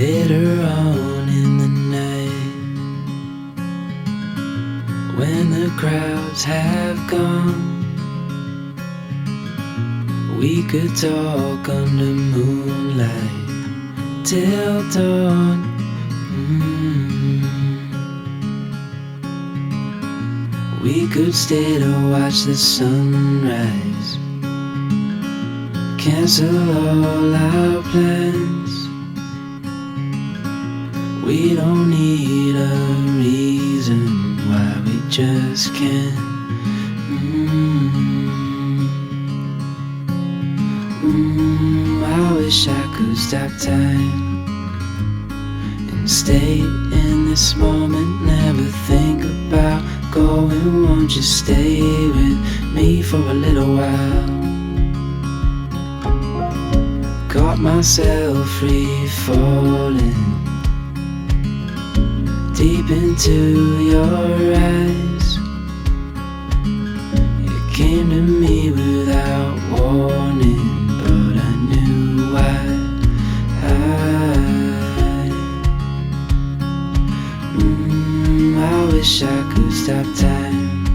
Later on in the night, when the crowds have gone, we could talk under moonlight till dawn. We could stay to watch the sunrise, cancel all our plans. We don't need a reason why we just can't. I wish I could stop time and stay in this moment, never think about going. Won't you stay with me for a little while? Caught myself free falling deep into your eyes. You came to me without warning, but I knew why. I wish I could stop time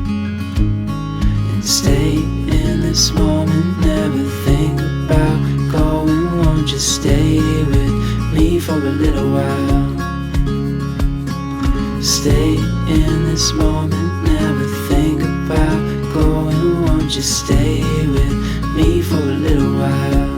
and stay in this moment, never think about going. Won't you stay with me for a little while? Stay in this moment, never think about going. Won't you stay with me for a little while?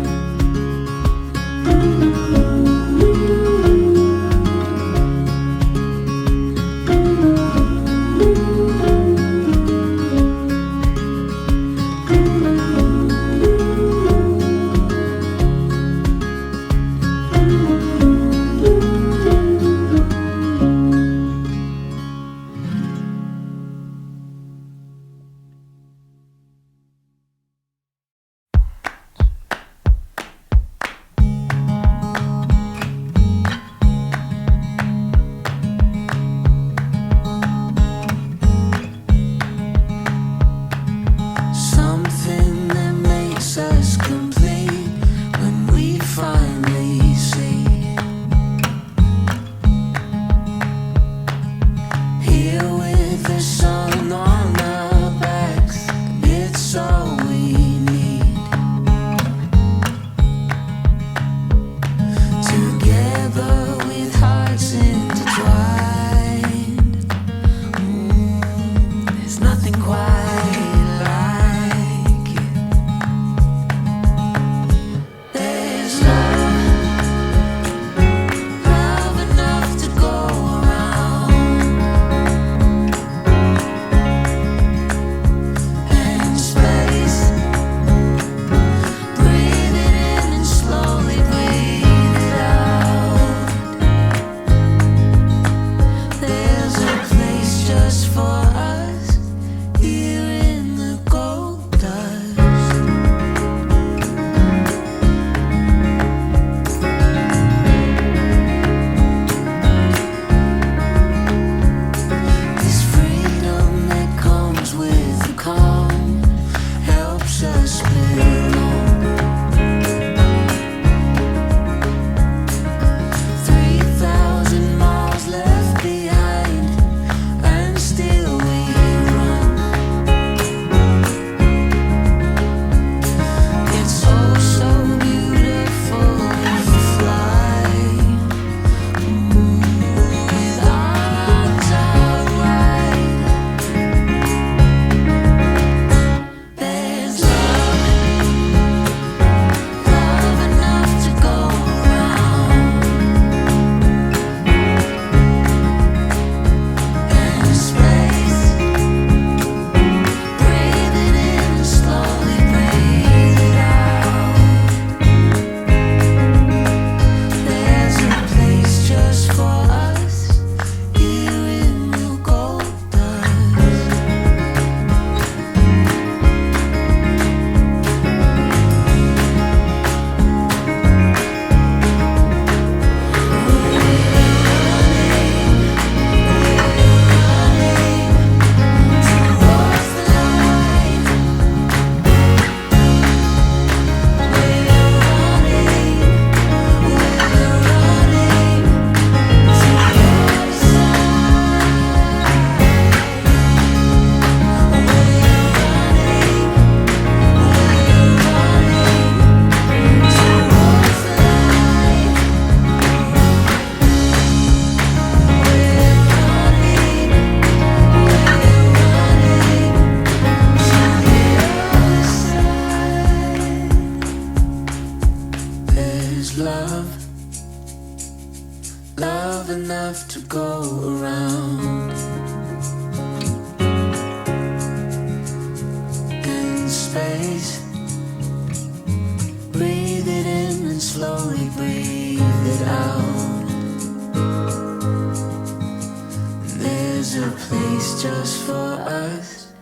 place just for us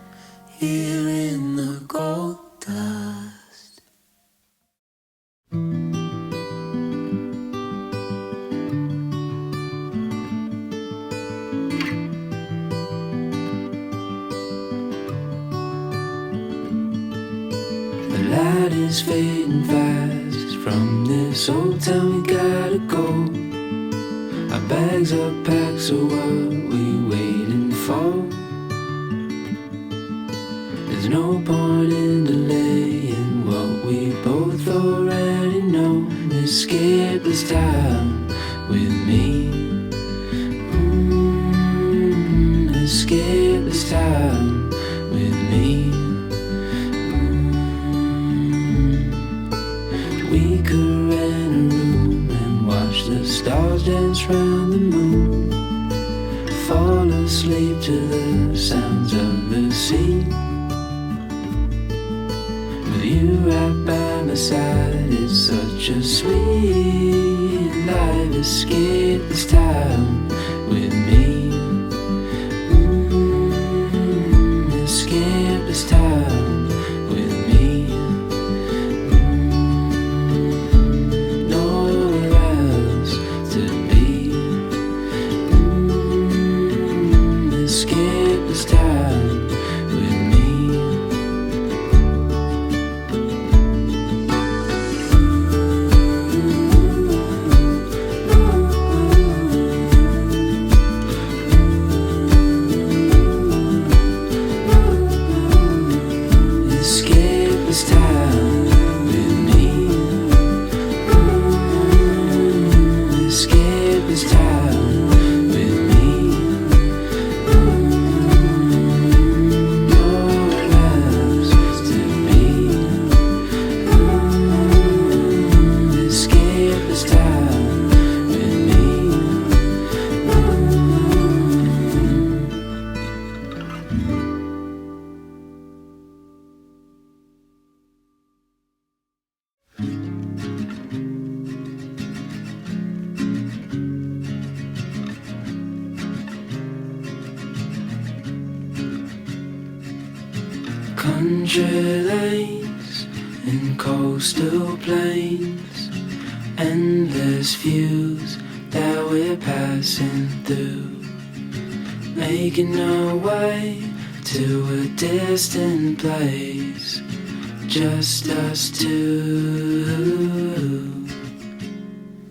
here in the gold dust. The light is fading fast. From this old town we gotta go. Our bags are packed, so what we waiting for? There's no point in delaying what we both already know. Escape this time with me. Escape this time with me. We could rent a room and watch the stars dance round the moon. Fall asleep to the sounds of the sea. With you right by my side, it's such a sweet life. Escape this time with me. Escape this time with me. Nowhere else to be. Escape this time with me. Escape this time with me. Escape this time with me. Nowhere else to be. Escape this time with me. Country lanes and coastal plains, endless views that we're passing through, making our way to a distant place, just us two,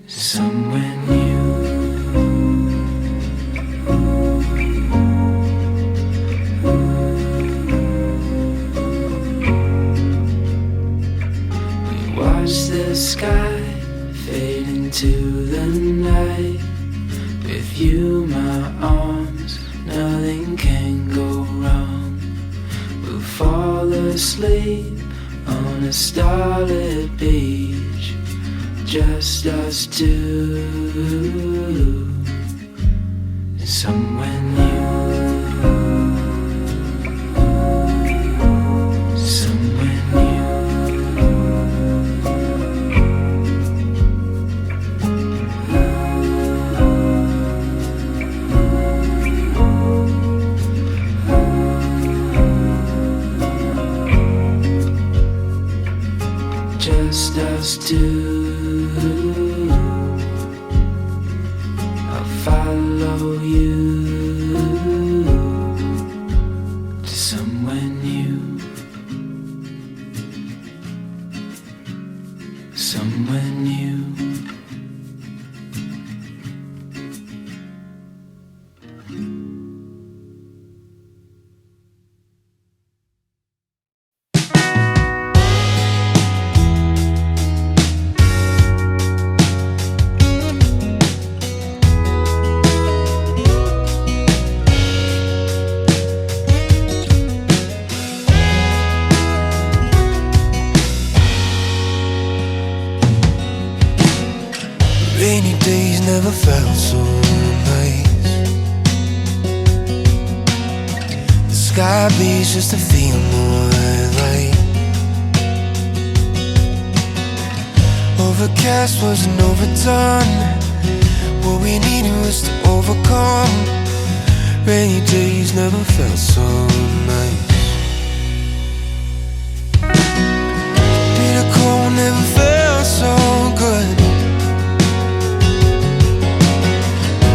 somewhere new. Watch the sky fade into the night. With you, my arms, nothing can go wrong. We'll fall asleep on a starlit beach, just us two, somewhere new. Somewhere new. Just us two. I'll follow you to somewhere new. Somewhere new. Rainy days never felt so nice. The sky bleeds just to feel more light. Overcast wasn't overdone. What we needed was to overcome. Rainy days never felt so nice. Bitter cold never felt so good.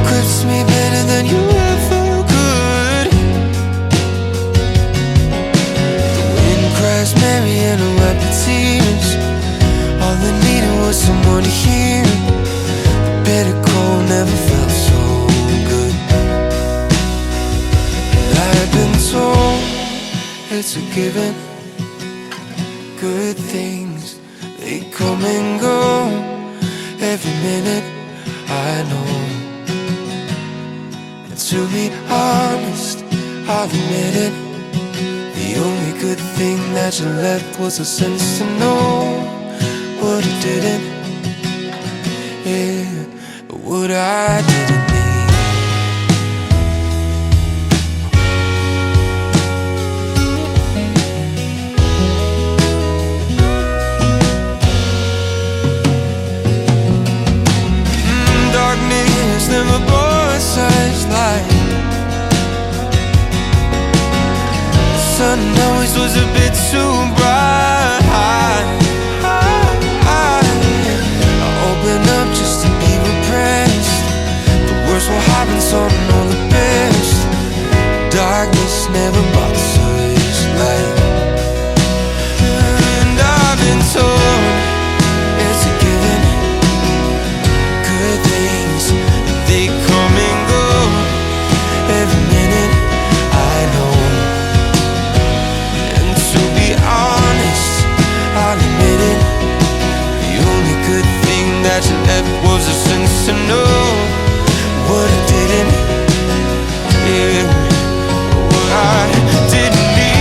Grips me better than you ever could. The wind cries merry and I wipe the tears. All I needed was someone to hear. The bitter cold never felt so good. And I've been told it's a given. Good things, they come and go. Every minute I know. And to be honest, I'll admit it, the only good thing that you left was a sense to know what I didn't, yeah, what I didn't need. Darkness never brought such light. The sun always was a bit too bright. I open up just to be repressed. The worst will happen, so I know the best. Darkness never brought such light. And I've been told it's a given. Good things, they come and go. Every minute I know. And to be honest, I'll admit it, the only good thing that you left was a sense to know what I didn't, yeah, what I didn't need.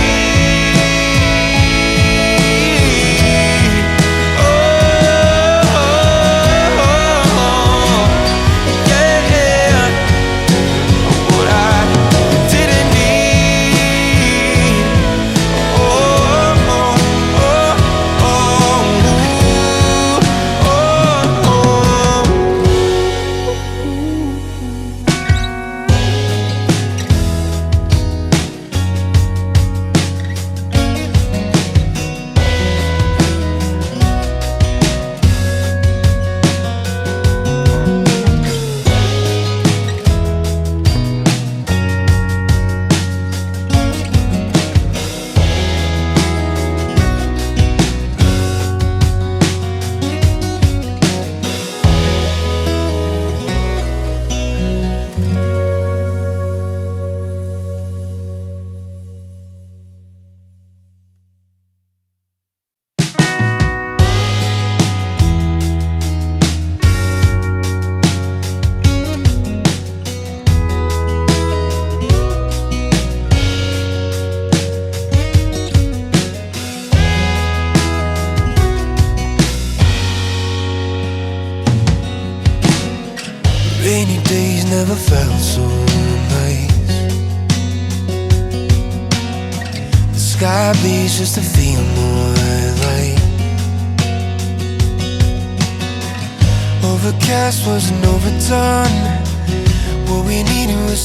Rainy days never felt so nice. The sky bleeds just to feel more light. Overcast wasn't overdone. What we needed was